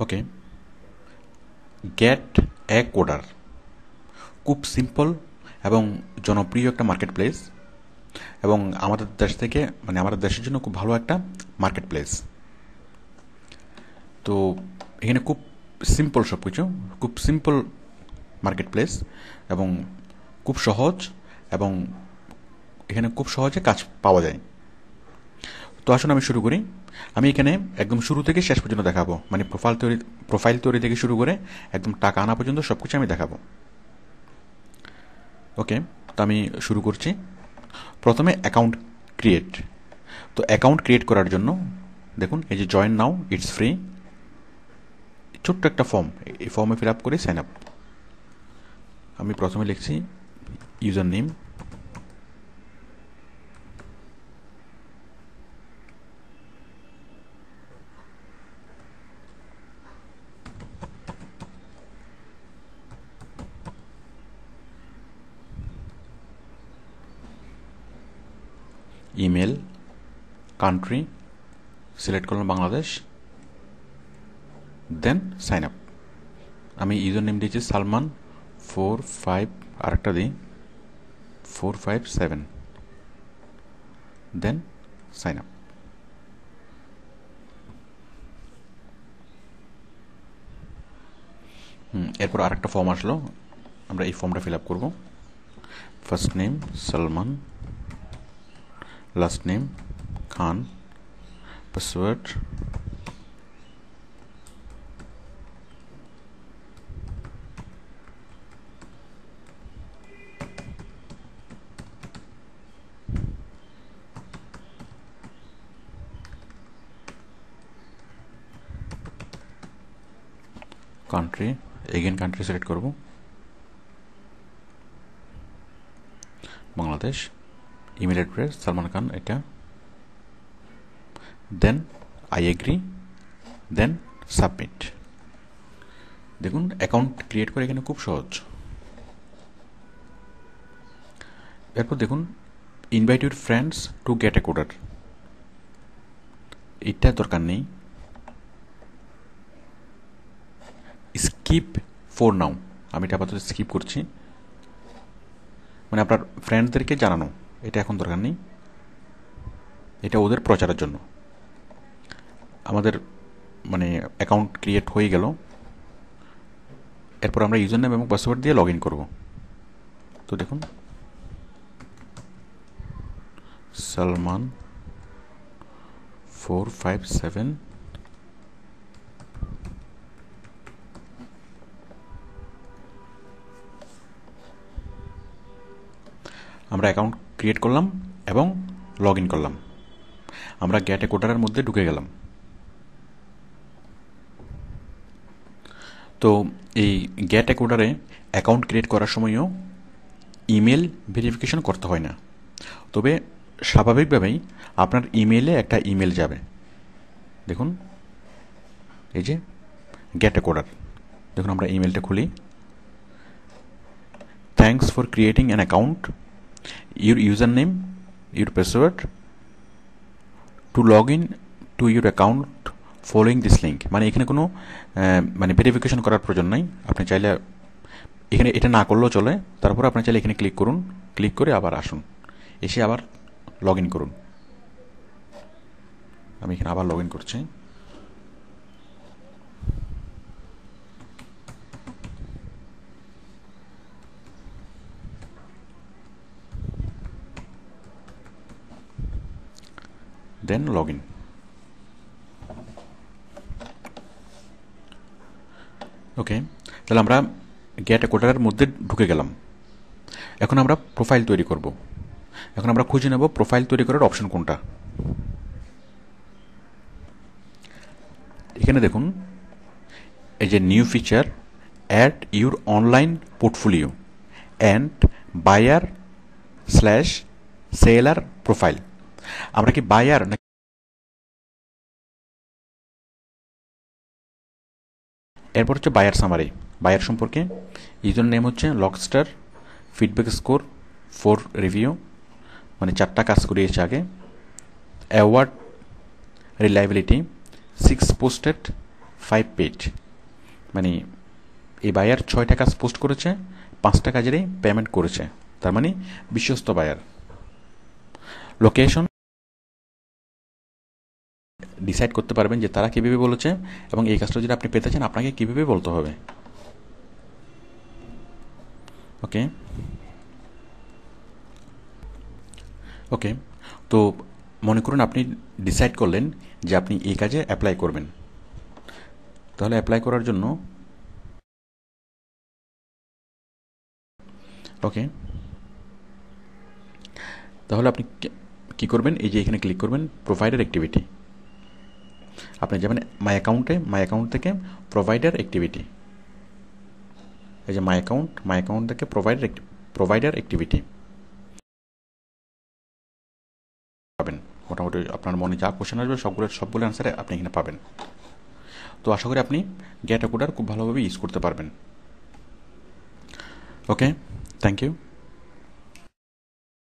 Okay, gate a coder খুব simple এবং জনপ্রিয় একটা মার্কেট প্লেস, এবং আমাদের দেশ থেকে আমাদের দেশের জন্য খুব ভালো একটা মার্কেট প্লেস। তো এখানে খুব সিম্পল সব কিছু, খুব সিম্পল মার্কেট প্লেস এবং খুব সহজ, এবং এখানে খুব সহজে কাজ পাওয়া যায়। তো আসুন আমি শুরু করি। আমি এখানে একদম শুরু থেকে শেষ পর্যন্ত দেখাবো, প্রোফাইল তৈরি থেকে শুরু করে একদম টাকা আনা পর্যন্ত সব কিছু আমি দেখাবো। ওকে, তো আমি শুরু করছি। প্রথমে অ্যাকাউন্ট ক্রিয়েট। তো অ্যাকাউন্ট ক্রিয়েট করার জন্য দেখুন এই যে জয়েন নাও, ইটস ফ্রি, ছোট্ট একটা ফর্ম, এই ফর্মে ফিল আপ করে সাইন আপ। আমি প্রথমে লিখছি user name, email, country select করলাম বাংলাদেশ, দেন সাইন আপ। আমি ইউজার নেম দিয়েছি সালমান 45, আরেকটা দিই 457, দেন সাইন আপ। এরপর আরেকটা ফর্ম আসলো, আমরা এই ফর্মটা ফিল আপ করবো। First name Salman, last name Khan, password country, again country select করব, বাংলাদেশ, ইমেল অ্যাড্রেস সালমান খান এটা, then I agree, then submit. দেখুন অ্যাকাউন্ট ক্রিয়েট করে এখানে খুব সহজ। এরপর দেখুন invite your friends to get a coder, এটা দরকার নেই। স্কিপ ফর নাও, আমি এটা আপাতত স্কিপ করছি, আপনার ফ্রেন্ডদেরকে জানানো, এটা এখন দরকার নেই, এটা ওদের প্রচারের জন্য। আমাদের অ্যাকাউন্ট ক্রিয়েট হয়ে গেল। এরপর আমরা ইউজার নেম এবং পাসওয়ার্ড দিয়ে লগ ইন করবো। তো দেখুন সালমান 457, আমরা অ্যাকাউন্ট ক্রিয়েট করলাম এবং লগ ইন করলাম। আমরা গেট এ কোডারের মধ্যে ঢুকে গেলাম। তো এই গেট এ কোডারে অ্যাকাউন্ট ক্রিয়েট করার সময়ও ইমেল ভেরিফিকেশন করতে হয় না, তবে স্বাভাবিকভাবেই আপনার ইমেলে একটা ইমেল যাবে। দেখুন এই যে গেট এ কোডার, দেখুন আমরা ইমেলটা খুলি। Thanks for creating an account, your username, your password to log in to your account following this link। এখানে কোনো ভেরিফিকেশন করার প্রয়োজন নাই। আপনি চাইলে এখানে এটা না করলেও চলে। তারপর আপনি চাইলে এখানে ক্লিক করুন, ক্লিক করে আবার আসুন, এসে আবার লগ ইন করুন। আমি এখানে আবার লগ ইন করছি। দেন লগ ইন। ওকে, তাহলে আমরা গেট এ কোডারের মধ্যে ঢুকে গেলাম। এখন আমরা প্রোফাইল তৈরি করব। এখন আমরা খুঁজে নেব প্রোফাইল তৈরি করার অপশন কোনটা। এখানে দেখুন এই যে new feature, add your online portfolio and buyer slash seller profile. আমরা কি বায়ার না, এরপর হচ্ছে বায়ার সামারি। বায়ার সম্পর্কে ইউজার নেম হচ্ছে লকস্টার, ফিডব্যাক স্কোর 4 রিভিউ, 4টা কাজ করিয়েছে আগে, অ্যাওয়ার্ড রিলায়েবিলিটি 6 পোস্টেড 5 পেড, মানে এই বায়ার 6টা কাজ পোস্ট করেছে, 5টা কাজেরই পেমেন্ট করেছে, তার মানে বিশ্বস্ত বায়ার। লোকেশন ডিসাইড করতে পারবেন যে তারা কীভাবে বলেছে এবং এই কাজটা যদি আপনি পেতে চান আপনাকে কীভাবে বলতে হবে। ওকে ওকে তো মনে করুন আপনি ডিসাইড করলেন যে আপনি এই কাজে অ্যাপ্লাই করবেন। তাহলে অ্যাপ্লাই করার জন্য ওকে তাহলে আপনি কি করবেন, এই যে এখানে ক্লিক করবেন প্রোভাইডার অ্যাক্টিভিটি। আপনি যাবেন মাই অ্যাকাউন্ট থেকে প্রোভাইডার অ্যাক্টিভিটি, এই যে মাই অ্যাকাউন্ট থেকে প্রোভাইডার অ্যাক্টিভিটি পাবেন। মোটামুটি আপনার মনে যা কোশ্চেন আসবে সবগুলো অ্যান্সারে আপনি এখানে পাবেন। তো আশা করি আপনি গেট অ্যাকুডার খুব ভালোভাবে ইউজ করতে পারবেন। ওকে, থ্যাংক ইউ।